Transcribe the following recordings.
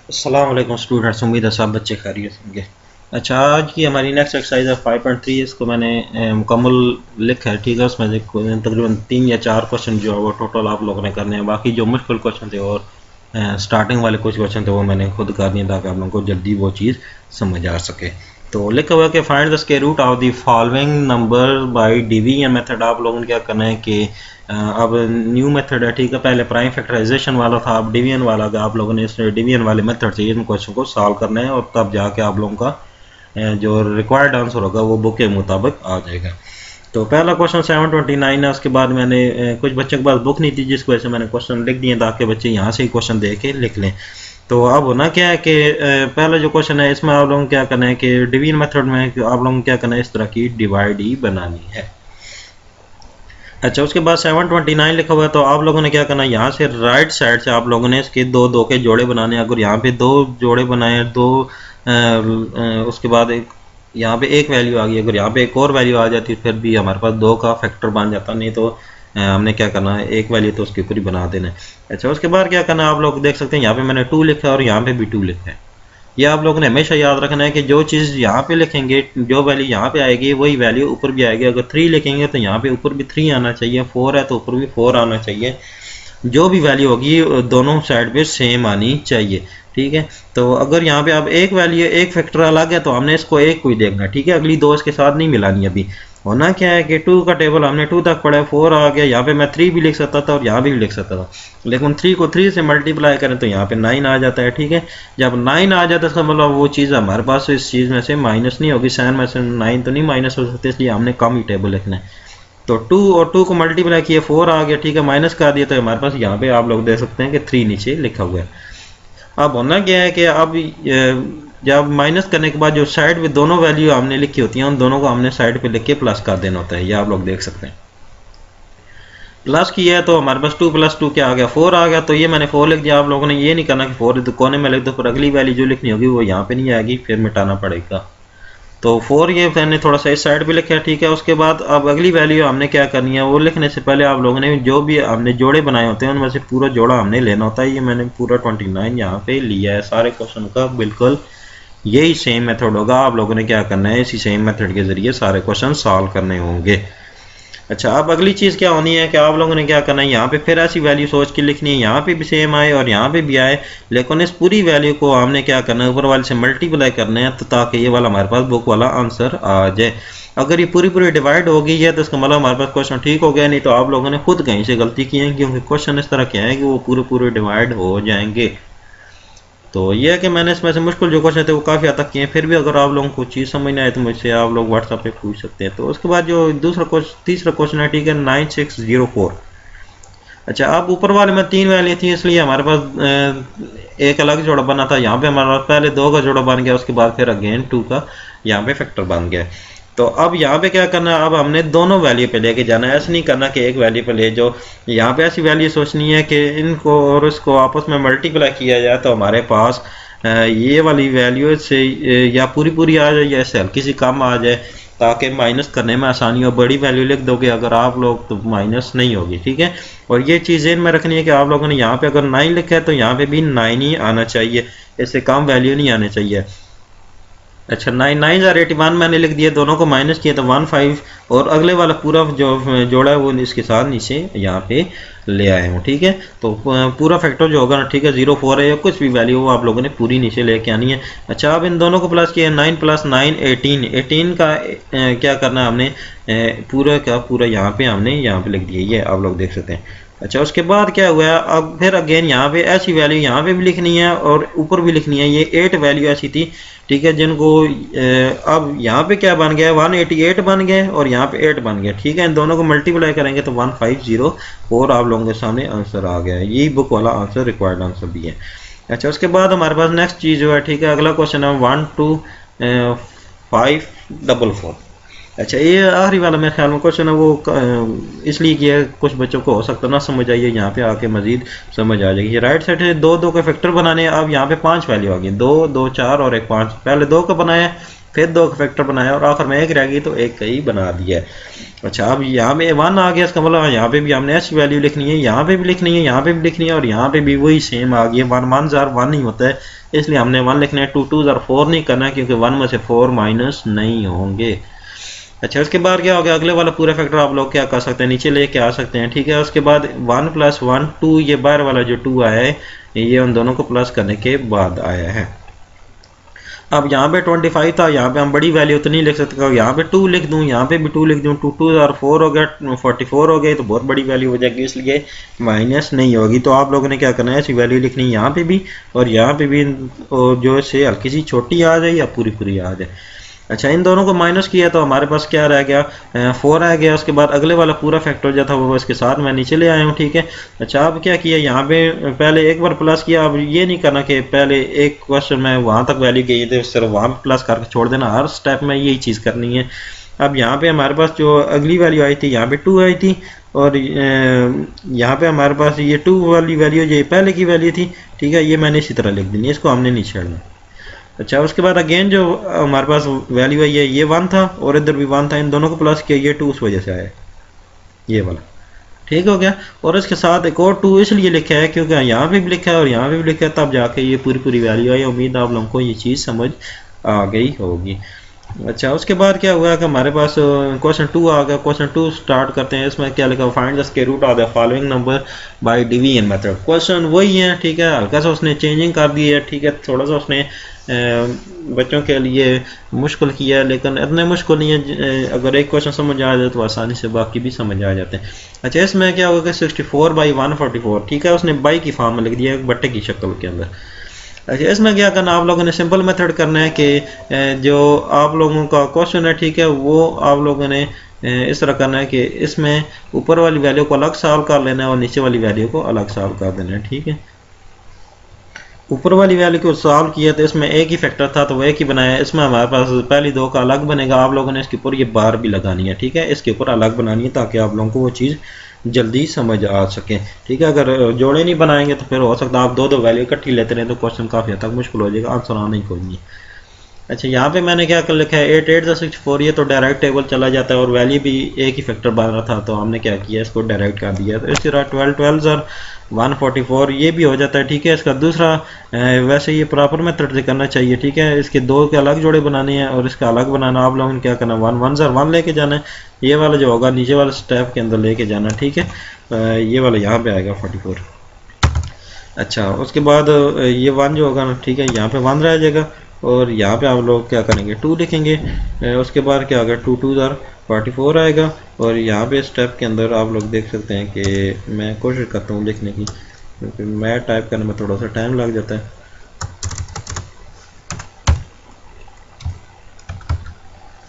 अस्सलाम वालेकुम स्टूडेंट्स, उम्मीद है सब बच्चे खैरियत होंगे। अच्छा, आज की हमारी नेक्स्ट एक्सरसाइज है 5.3। इसको मैंने मुकम्मल लिखा है, ठीक है। उसमें से तकरीबन 3 या 4 क्वेश्चन जो है वो टोटल आप लोगों ने करने हैं। बाकी जो मुश्किल क्वेश्चन थे और स्टार्टिंग वाले कुछ क्वेश्चन थे वो मैंने खुद कर दिए ताकि आप लोगों को जल्दी वो चीज़ समझ आ सके। तो लिखा हुआ है कि find the square root of the following number by division method. आप लोगों ने क्या करना है कि अब न्यू मेथड है, ठीक है। पहले प्राइम फैक्टराइजेशन वाला था, अब डिवीजन वाला। आप लोगों ने इस डिवीजन वाले मेथड से इन क्वेश्चन को सॉल्व करना है और तब जाके आप लोगों का जो रिक्वायर्ड आंसर होगा वो बुक के मुताबिक आ जाएगा। तो पहला क्वेश्चन 729 है। उसके बाद मैंने कुछ बच्चों के पास बुक नहीं थी, जिसकी वजह से मैंने क्वेश्चन लिख दिए ताकि बच्चे यहाँ से ही क्वेश्चन देख के लिख लें। तो अब होना क्या है कि पहला जो क्वेश्चन है इसमें आप लोगों को क्या करना है कि डिवीजन मेथड में आप लोगों को क्या करना है, इस तरह की डिवाइड ही बनानी है। अच्छा, उसके बाद 729 लिखा हुआ है। तो आप लोगों ने क्या करना है, यहाँ से राइट साइड से आप लोगों ने इसके दो दो के जोड़े बनाने हैं। अगर यहाँ पे दो जोड़े बनाए, दो उसके बाद एक यहाँ पे एक वैल्यू आ गई, अगर यहाँ पे एक और वैल्यू आ जाती फिर भी हमारे पास दो का फैक्टर बन जाता। नहीं तो हमने क्या करना है, एक वैल्यू तो उसके ऊपर ही बना देना है। अच्छा, उसके बाद क्या करना है, आप लोग देख सकते हैं यहाँ पे मैंने 2 लिखा है और यहाँ पे भी 2 लिखा है। ये आप लोगों ने हमेशा याद रखना है कि जो चीज़ यहाँ पे लिखेंगे, जो वैल्यू यहाँ पे आएगी वही वैल्यू ऊपर भी आएगी। अगर 3 लिखेंगे तो यहाँ पे ऊपर भी 3 आना चाहिए, 4 है तो ऊपर भी 4 आना चाहिए। जो भी वैल्यू होगी दोनों साइड पे सेम आनी चाहिए, ठीक है। तो अगर यहाँ पे अब एक वैल्यू एक फैक्टर अलग है तो हमने इसको एक को ही देखना है, ठीक है। अगली दो इसके साथ नहीं मिलानी। अभी होना क्या है कि 2 का टेबल हमने 2 तक पढ़ा है, 4 आ गया। यहाँ पे मैं 3 भी लिख सकता था और यहाँ भी लिख सकता था, लेकिन 3 को 3 से मल्टीप्लाई करें तो यहाँ पे 9 आ जाता है, ठीक है। जब 9 आ जाता है तो मतलब वो चीज़ हमारे पास इस चीज़ में से माइनस नहीं होगी, 7 में से 9 तो नहीं माइनस हो सकते, इसलिए हमने कम ही टेबल लिखना है। तो 2 और 2 को मल्टीप्लाई किया 4 आ गया, ठीक है। माइनस कर दिया तो हमारे पास यहाँ पे आप लोग देख सकते हैं कि 3 नीचे लिखा हुआ है। अब होना क्या है कि अब जब माइनस करने के बाद जो साइड पे दोनों वैल्यू हमने लिखी होती हैं उन दोनों को हमने साइड पे लिख के प्लस कर देना होता है। ये आप लोग देख सकते हैं, प्लस किया है तो हमारे पास 2 + 2 क्या आ गया, 4 आ गया। तो ये मैंने 4 लिख दिया। आप लोगों ने ये नहीं करना कि 4 तो कोने में लिख दो, फिर अगली वैल्यू जो लिखनी होगी वो यहाँ पे नहीं आएगी, फिर मिटाना पड़ेगा। तो 4 ये मैंने थोड़ा सा इस साइड पे लिखा है, ठीक है। उसके बाद अब अगली वैल्यू हमने क्या करनी है, वो लिखने से पहले आप लोगों ने जो भी हमने जोड़े बनाए होते हैं उनमें से पूरा जोड़ा हमने लेना होता है। ये मैंने पूरा 29 यहाँ पे लिया है सारे क्वेश्चन का। बिल्कुल यही सेम मेथड होगा, आप लोगों ने क्या करना है, इसी सेम मेथड के जरिए सारे क्वेश्चन सॉल्व करने होंगे। अच्छा, अब अगली चीज़ क्या होनी है कि आप लोगों ने क्या करना है, यहाँ पे फिर ऐसी वैल्यू सोच के लिखनी है, यहाँ पे भी सेम आए और यहाँ पे भी आए, लेकिन इस पूरी वैल्यू को हमने क्या करना है, ऊपर वाले से मल्टीप्लाई करना है, तो ताकि ये वाला हमारे पास बुक वाला आंसर आ जाए। अगर ये पूरी पूरी डिवाइड हो गई है तो इसका मतलब हमारे पास क्वेश्चन ठीक हो गया, नहीं तो आप लोगों ने खुद कहीं से गलती की है, क्योंकि क्वेश्चन इस तरह के हैं कि वो पूरे पूरे डिवाइड हो जाएंगे। तो ये है कि मैंने इसमें से मुश्किल जो क्वेश्चन थे वो काफ़ी हद तक किए हैं। फिर भी अगर आप लोगों को चीज़ समझ नहीं आए तो मुझसे आप लोग व्हाट्सएप पे पूछ सकते हैं। तो उसके बाद जो तीसरा क्वेश्चन है, ठीक है, 9604। अच्छा, अब ऊपर वाले में 3 वैल्यू थी इसलिए हमारे पास एक अलग जोड़ा बना था। यहाँ पे हमारे पास पहले 2 का जोड़ा बन गया, उसके बाद फिर अगेन 2 का यहाँ पे फैक्टर बन गया। तो अब यहाँ पे क्या करना है, अब हमने दोनों वैल्यू पे लेके जाना है। ऐसा नहीं करना कि एक वैल्यू पे ले जाओ, यहाँ पे ऐसी वैल्यू सोचनी है कि इनको और इसको आपस में मल्टीप्लाई किया जाए तो हमारे पास ये वाली वैल्यू से या पूरी पूरी आ जाए या इससे हल्की सी कम आ जाए, ताकि माइनस करने में आसानी हो। बड़ी वैल्यू लिख दोगे अगर आप लोग तो माइनस नहीं होगी, ठीक है। और ये चीज़ ज़हन में रखनी है कि आप लोगों ने यहाँ पे अगर 9 लिखा है तो यहाँ पे भी 9 ही आना चाहिए, इससे कम वैल्यू नहीं आनी चाहिए। अच्छा, 9 9 81 मैंने लिख दिया, दोनों को माइनस किया तो 15, और अगले वाला पूरा जो जोड़ा है वो इसके साथ नीचे यहाँ पे ले आए हूँ, ठीक है। तो पूरा फैक्टर जो होगा ना, ठीक है, 0 4 है या कुछ भी वैल्यू वो आप लोगों ने पूरी नीचे लेके आनी है। अच्छा, अब इन दोनों को प्लस किया, 9 + 9 18। 18 का क्या करना है हमने, पूरा का पूरा यहाँ पे हमने यहाँ पे लिख दिया, ये आप लोग देख सकते हैं। अच्छा, उसके बाद क्या हुआ, अब फिर अगेन यहाँ पे ऐसी वैल्यू यहाँ पे भी लिखनी है और ऊपर भी लिखनी है। ये 8 वैल्यू ऐसी थी, ठीक है, जिनको अब यहाँ पे क्या बन गया, 188 बन गए और यहाँ पे 8 बन गया, ठीक है। इन दोनों को मल्टीप्लाई करेंगे तो 1504 आप लोगों के सामने आंसर आ गया है। यही बुक वाला आंसर, रिक्वायर्ड आंसर भी है। अच्छा, उसके बाद हमारे पास नेक्स्ट चीज़ जो है, ठीक है, अगला क्वेश्चन है 12544। अच्छा, ये आखिरी वाला मेरे ख्याल में क्वेश्चन है, वो इसलिए किया कुछ बच्चों को हो सकता ना समझ आइए, यहाँ पे आके मजीद समझ आ जाएगी। राइट साइड है 2 2 के फैक्टर बनाने हैं। अब यहाँ पे 5 वैल्यू आ गई, 2 2 4 और एक 5। पहले 2 का बनाया, फिर 2 का फैक्टर बनाया और आखिर में एक रह गई तो एक का ही बना दिया है। अच्छा, अब यहाँ पे 1 आ गया, इसका मतलब यहाँ पे भी हमने ऐसी वैल्यू लिखनी है, यहाँ पे भी लिखनी है, यहाँ पे भी लिखनी है, और यहाँ पे भी वही सेम आ गया। 1 1 जार 1 नहीं होता है, इसलिए हमने 1 लिखना है। 2 2 जार 4 नहीं करना है, क्योंकि 1 में से 4 माइनस नहीं होंगे। अच्छा, उसके बाद क्या हो गया, अगले वाला पूरा फैक्टर आप लोग क्या कर सकते हैं, नीचे लेके आ सकते हैं, ठीक है। उसके बाद 1 + 1 2, ये बाहर वाला जो 2 आया है ये उन दोनों को प्लस करने के बाद आया है। अब यहाँ पे 25 था, यहाँ पे हम बड़ी वैल्यू तो नहीं लिख सकते, यहाँ पे 2 लिख दूँ, यहाँ पे भी 2 लिख दूँ, 2 2 और 4 हो गया, 44 हो गए, तो बहुत बड़ी वैल्यू हो जाएगी, इसलिए माइनस नहीं होगी। तो आप लोगों ने क्या करना है, ऐसी वैल्यू लिखनी है यहाँ पे भी और यहाँ पे भी, और जो से हल्की सी छोटी आ जाए या पूरी पूरी आ जाए। अच्छा, इन दोनों को माइनस किया तो हमारे पास क्या रह गया, 4 आ गया। उसके बाद अगले वाला पूरा फैक्टर जो था वो इसके साथ मैं नीचे ले आया हूँ, ठीक है। अच्छा, अब क्या किया, यहाँ पे पहले एक बार प्लस किया। अब ये नहीं करना कि पहले एक क्वेश्चन में वहाँ तक वैल्यू गई थी सिर्फ वहाँ पे प्लस करके छोड़ देना, हर स्टेप में यही चीज़ करनी है। अब यहाँ पे हमारे पास जो अगली वैल्यू आई थी, यहाँ पे 2 आई थी, और यहाँ पे हमारे पास ये 2 वाली वैल्यू ये पहले की वैल्यू थी, ठीक है। ये मैंने इसी तरह लिख दी, इसको हमने नहीं छेड़ना। अच्छा, उसके बाद अगेन जो हमारे पास वैल्यू आई है ये 1 था और इधर भी 1 था, इन दोनों को प्लस किया, ये 2 उस वजह से आया, ये वाला, ठीक हो गया। और इसके साथ एक और 2 इसलिए लिखा है क्योंकि यहाँ पे भी लिखा है और यहाँ पे भी लिखा है, तब जाके ये पूरी पूरी वैल्यू आई। उम्मीद आप लोगों को ये चीज़ समझ आ गई होगी। अच्छा, उसके बाद क्या हुआ कि हमारे पास क्वेश्चन 2 आ गया। क्वेश्चन 2 स्टार्ट करते हैं। इसमें क्या लिखा, find the square root of the following number by division method. Question वही है, ठीक है, हल्का सा उसने चेंजिंग कर दी है, ठीक है, थोड़ा सा उसने बच्चों के लिए मुश्किल किया है, लेकिन इतने मुश्किल नहीं है। अगर एक क्वेश्चन समझ आ जाए तो आसानी से बाकी भी समझ आ जाते हैं। अच्छा, इसमें क्या होगा, 64/144, ठीक है, उसने बाई की फॉर्म में लिख दिया बट्टे की शक्ल के अंदर। अच्छा, इसमें क्या करना, आप लोगों ने सिंपल मेथड करना है कि जो आप लोगों का क्वेश्चन है, ठीक है, वो आप लोगों ने इस तरह करना है कि इसमें ऊपर वाली वैल्यू को अलग सॉल्व कर लेना है और नीचे वाली वैल्यू को अलग सॉल्व कर देना है, ठीक है। ऊपर वाली वैल्यू को सॉल्व किया तो इसमें एक ही फैक्टर था तो वो एक ही बनाया। इसमें हमारे पास पहली 2 का अलग बनेगा, आप लोगों ने इसके ऊपर ये बार भी लगानी है, ठीक है, इसके ऊपर अलग बनानी है ताकि आप लोगों को वो चीज़ जल्दी समझ आ सके, ठीक है। अगर जोड़े नहीं बनाएंगे तो फिर हो सकता है आप 2 वैल्यू इकट्ठी लेते रहें तो क्वेश्चन काफ़ी हद तक मुश्किल हो जाएगा, आंसर आना ही कोई नहीं। अच्छा, यहाँ पे मैंने क्या कर लिखा है, 8 8 64, ये तो डायरेक्ट टेबल चला जाता है और वैल्यू भी एक ही फैक्टर बन रहा था तो हमने क्या किया, इसको डायरेक्ट कर दिया। तो इस तरह 12 12 144 ये भी हो जाता है, ठीक है। इसका दूसरा वैसे ये प्रॉपर मेथड से करना चाहिए, ठीक है। इसके 2 के अलग जोड़े बनाने हैं और इसका अलग बनाना, आप लोगों ने क्या करना, 1 1 1 लेके जाना है, ये वाला जो होगा नीचे वाले स्टेप के अंदर लेके जाना, ठीक है। ये वाला यहाँ पे आएगा 44। अच्छा, उसके बाद ये 1 जो होगा ना, ठीक है, यहाँ पे 1 रह जाएगा और यहाँ पे आप लोग क्या करेंगे, 2 लिखेंगे। उसके बाद क्या होगा, 2 2 44 आएगा। और यहाँ पे स्टेप के अंदर आप लोग देख सकते हैं कि मैं कोशिश करता हूँ लिखने की, क्योंकि मैं टाइप करने में थोड़ा सा टाइम लग जाता है।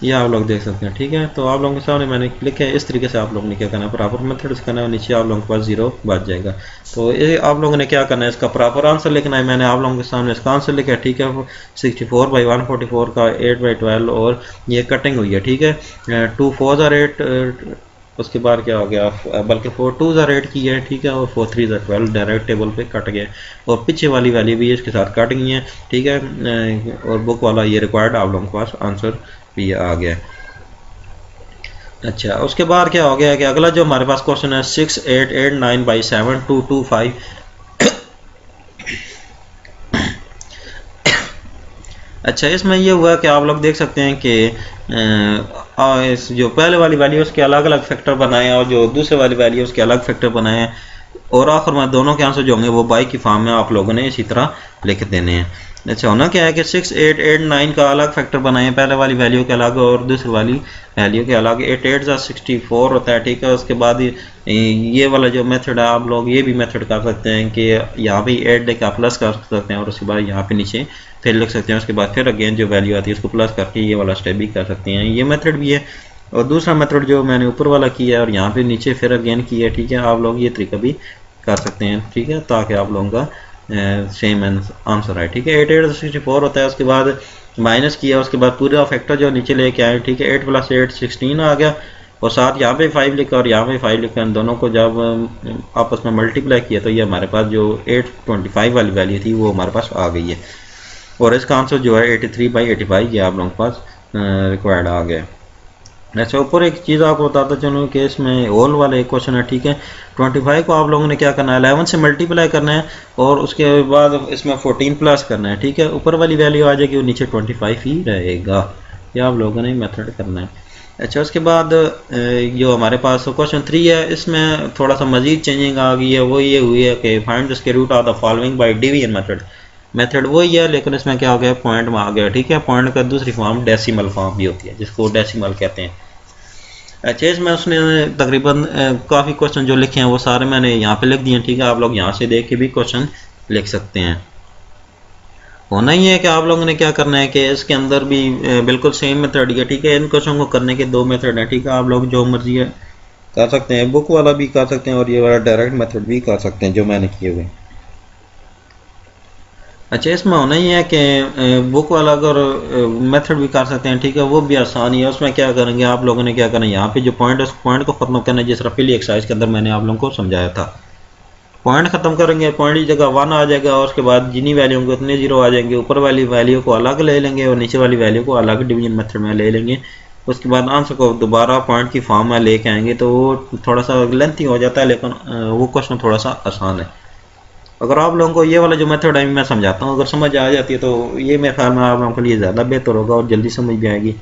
ये आप लोग देख सकते हैं, ठीक है। तो आप लोगों के सामने मैंने लिखा है, इस तरीके से आप लोगों ने क्या करना है, प्रॉपर मेथड से करना है, नीचे आप लोगों के पास 0 बच जाएगा। तो ये आप लोगों ने क्या करना है, इसका प्रॉपर आंसर लिखना है। मैंने आप लोगों के सामने इसका आंसर लिखा है, ठीक है। 64/144 का 8/12 और ये कटिंग हुई है, ठीक है। 2 4 are 8, उसके बाद क्या हो गया, बल्कि 4 2 are 8 की है, ठीक है, और 4 3 are 12 डायरेक्ट टेबल पे कट गया और पीछे वाली वैल्यू भी इसके साथ कट गई है, ठीक है। और बुक वाला ये रिक्वायर्ड आप लोगों के पास आंसर भी आ गया। अच्छा, उसके बाद क्या हो गया कि अगला जो हमारे पास क्वेश्चन है 6889/7 2 2 5। अच्छा, इसमें ये हुआ कि आप लोग देख सकते हैं कि इस जो पहले वाली वैल्यू उसके अलग अलग फैक्टर बनाए और जो दूसरे वाली वैल्यू उसके अलग फैक्टर बनाए हैं और आखिर में दोनों के आंसर जो होंगे वो बाई की फॉर्म में आप लोगों ने इसी तरह लिख देने हैं। अच्छा, होना क्या है कि 6 8 8 9 का अलग फैक्टर बनाए, पहले वाली वैल्यू के अलग और दूसरी वाली वैल्यू के अलग। 8 8 64 होता है, ठीक है। उसके बाद ये वाला जो मेथड है आप लोग ये भी मेथड कर सकते हैं कि यहाँ भी 8 लेकर प्लस कर सकते हैं और उसके बाद यहाँ पे नीचे फिर लिख सकते हैं, उसके बाद फिर अगेन जो वैल्यू आती है उसको प्लस करके ये वाला स्टेप भी कर सकते हैं, ये मेथड भी है। और दूसरा मेथड जो मैंने ऊपर वाला किया है और यहाँ पे नीचे फिर अगेन किया है, ठीक है, आप लोग ये तरीका भी कर सकते हैं, ठीक है, ताकि आप लोगों का सेम आंसर है, ठीक है। 8 8 64 होता है, उसके बाद माइनस किया, उसके बाद पूरा फैक्टर जो नीचे लेके आए, ठीक है। 8 + 8 16 आ गया और साथ यहाँ पे 5 लिखा और यहाँ पे 5 लिखा, इन दोनों को जब आपस में मल्टीप्लाई किया तो ये हमारे पास जो 825 वाली वैल्यू थी वो हमारे पास आ गई है और इसका आंसर जो है 83/85 ये आप लोगों के पास रिक्वायर्ड आ गया। अच्छा, ऊपर एक चीज़ आपको बताता चलूँ कि इसमें होल वाला एक क्वेश्चन है, ठीक है। 25 को आप लोगों ने क्या करना है, 11 से मल्टीप्लाई करना है और उसके बाद इसमें 14 प्लस करना है, ठीक है। ऊपर वाली वैल्यू आ जाएगी और नीचे 25 ही रहेगा। ये आप लोगों ने मेथड करना है। अच्छा, उसके बाद जो हमारे पास क्वेश्चन 3 है, इसमें थोड़ा सा मजीद चेंजिंग आ गई है। वो ये हुई है कि find the square root of the following by division method. Method वही है, लेकिन इसमें क्या हो गया, पॉइंट में आ गया, ठीक है। पॉइंट का दूसरी फॉर्म डेसिमल फॉर्म भी होती है, जिसको डेसिमल कहते हैं। अच्छा, इसमें उसने तकरीबन काफ़ी क्वेश्चन जो लिखे हैं वो सारे मैंने यहाँ पे लिख दिए हैं, ठीक है। आप लोग यहाँ से देख के भी क्वेश्चन लिख सकते हैं। होना ही है कि आप लोगों ने क्या करना है कि इसके अंदर भी बिल्कुल सेम मेथड है, ठीक है। इन क्वेश्चन को करने के दो मेथड हैं, ठीक है। आप लोग जो मर्जी है कर सकते हैं, बुक वाला भी कर सकते हैं और ये वाला डायरेक्ट मेथड भी कर सकते हैं जो मैंने किए हुए। अच्छा, इसमें होना ही है कि बुक वाला अगर मेथड भी कर सकते हैं, ठीक है, वो भी आसान ही है। उसमें क्या करेंगे, आप लोगों ने क्या करना है, यहाँ पे जो पॉइंट है उस पॉइंट को खत्म करना है, जिस तरह पहली एक्सरसाइज के अंदर मैंने आप लोगों को समझाया था। पॉइंट खत्म करेंगे, पॉइंट की जगह 1 आ जाएगा और उसके बाद जितनी वैल्यू होंगे उतने जीरो आ जाएंगे। ऊपर वाली वैल्यू को अलग ले लेंगे और नीचे वाली वैल्यू को अलग डिवीजन मेथड में ले लेंगे। उसके बाद आंसर को दोबारा पॉइंट की फॉर्म में लेके आएंगे, तो वो थोड़ा सा लेंथी हो जाता है, लेकिन वो क्वेश्चन थोड़ा सा आसान है। अगर आप लोगों को ये वाला जो मेथड है मैं समझाता हूँ, अगर समझ आ जाती है तो ये मेरे ख्याल में आप लोगों के लिए ज़्यादा बेहतर होगा और जल्दी समझ भी आएगी।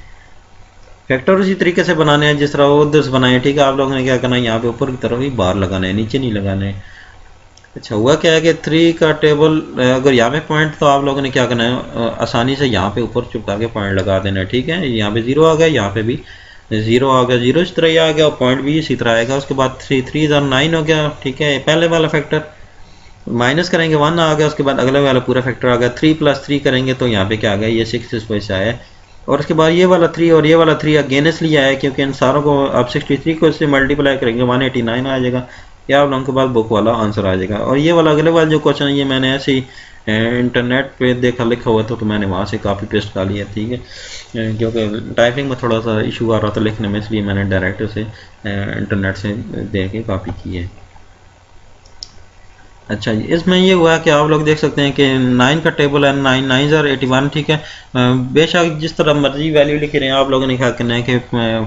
फैक्टर उसी तरीके से बनाने हैं जिस तरह वो उधर से बनाए, ठीक है। आप लोगों ने क्या करना है, यहाँ पे ऊपर की तरफ ही बार लगाना है, नीचे नहीं लगाना है। अच्छा, हुआ क्या है कि 3 का टेबल अगर यहाँ पे पॉइंट, तो आप लोगों ने क्या करना है, आसानी से यहाँ पे ऊपर चुपका के पॉइंट लगा देना है, ठीक है। यहाँ पे 0 आ गया, यहाँ पे भी 0 आ गया, 0 इस तरह ही आ गया और पॉइंट भी इसी तरह आएगा। उसके बाद 3 हो गया, ठीक है। पहले वाला फैक्टर माइनस करेंगे 1 आ गया, उसके बाद अगले वाला पूरा फैक्टर आ गया। 3 + 3 करेंगे तो यहाँ पे क्या आ गया, ये 6 इस वजह से आया। और उसके बाद ये वाला 3 और ये वाला 3 अगेंस्ट लिया है, क्योंकि इन सारों को आप 63 को इससे मल्टीप्लाई करेंगे 189 आ जाएगा। या आप लोगों के पास बुक वाला आंसर आ जाएगा। और ये वाला अगले वाला जो क्वेश्चन है, ये मैंने ऐसे ही इंटरनेट पे देखा लिखा हुआ था, तो मैंने वहाँ से काफ़ी पेस्ट कर लिया, ठीक है। क्योंकि टाइपिंग में थोड़ा सा इशू आ रहा था लिखने में, इसलिए मैंने डायरेक्ट से इंटरनेट से देख के कापी की है। अच्छा जी, इसमें ये हुआ कि आप लोग देख सकते हैं कि 9 का टेबल है, 9 9 और 81, ठीक है। बेशक जिस तरह मर्जी वैल्यू लिख रहे हैं, आप लोगों ने क्या करना है कि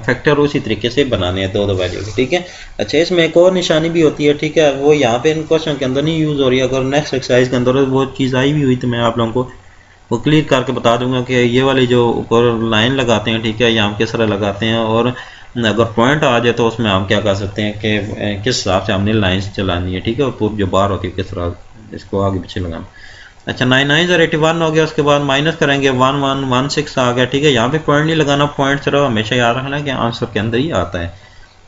फैक्टर उसी तरीके से बनाने हैं, दो वैल्यू के, ठीक है। अच्छा, इसमें एक और निशानी भी होती है, ठीक है। वो यहाँ पे इन क्वेश्चन के अंदर नहीं यूज़ हो रही है। अगर नेक्स्ट एक्सरसाइज के अंदर वो चीज़ आई भी हुई तो मैं आप लोगों को वो क्लियर करके बता दूंगा कि ये वाली जो ऊपर लाइन लगाते हैं, ठीक है, यहाँ किस तरह लगाते हैं। और अगर पॉइंट आ जाए तो उसमें हम क्या कर सकते हैं कि किस हिसाब से हमने लाइंस चलानी है, ठीक है। और पूरी जो बार होती है किस तरह इसको आगे पीछे लगाना। अच्छा, 9 9 और 81 हो गया। उसके बाद माइनस करेंगे 1 1 1 6 आ गया, ठीक है। यहाँ पे पॉइंट नहीं लगाना, पॉइंट सिर्फ हमेशा याद रखना कि आंसर के अंदर ही आता है।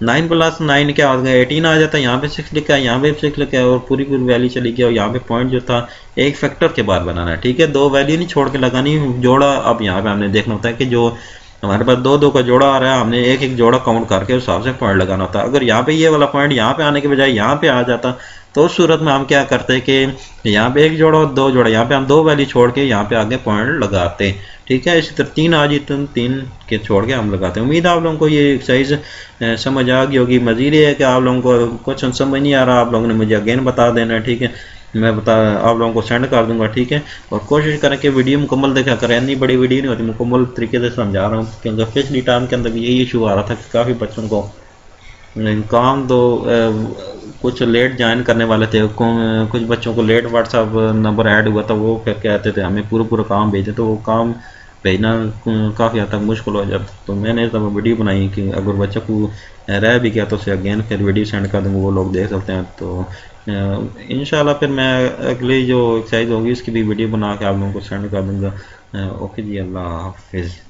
9 + 9 क्या हो गया, 18 आ जाता है। यहाँ पे 6 लिखा है, यहाँ पे 6 लिखा है और पूरी पूरी वैल्यू चली गई। और यहाँ पे पॉइंट जो था एक फैक्टर के बाद बनाना है, ठीक है। दो वैल्यू नहीं छोड़ के लगानी, जोड़ा। अब यहाँ पे हमने देखना होता है कि जो हमारे पास दो दो का जोड़ा आ रहा है, हमने एक एक जोड़ा काउंट करके उस हिसाब से पॉइंट लगाना होता है। अगर यहाँ पे ये वाला पॉइंट यहाँ पे आने के बजाय यहाँ पे आ जाता, तो उस सूरत में हम क्या करते हैं कि यहाँ पे एक जोड़ा और दो जोड़ा, यहाँ पे हम दो वैल्यू छोड़ के यहाँ पे आगे पॉइंट लगाते हैं, ठीक है। इसी तरह 3 आ जी तो 3 के छोड़ के हम लगाते हैं। उम्मीद है आप लोगों को ये एक्सरसाइज समझ आ गई होगी। मजीद ये है कि आप लोगों को क्वेश्चन समझ नहीं आ रहा, आप लोगों ने मुझे अगेन बता देना है, ठीक है। मैं आप लोगों को सेंड कर दूंगा, ठीक है। और कोशिश करें कि वीडियो मुकम्मल देखा करें, इतनी बड़ी वीडियो नहीं होती, मुकम्मल तरीके से समझा रहा हूँ। क्योंकि पिछली टाइम के अंदर भी यही इशू आ रहा था कि काफ़ी बच्चों को काम तो कुछ लेट ज्वाइन करने वाले थे, कुछ बच्चों को लेट व्हाट्सअप नंबर ऐड हुआ था, वो फिर कहते थे हमें पूरा काम भेजे, तो वो काम भेजना काफ़ी हद तक मुश्किल हो जाता। तो मैंने तब वीडियो बनाई कि अगर बच्चे को रह भी गया तो उसे अगेन फिर वीडियो सेंड कर दूँगा, वो लोग देख सकते हैं। तो इंशाल्लाह फिर मैं अगली जो एक्सरसाइज होगी उसकी भी वीडियो बना के आप लोगों को सेंड कर दूँगा। ओके जी, अल्लाह हाफिज़।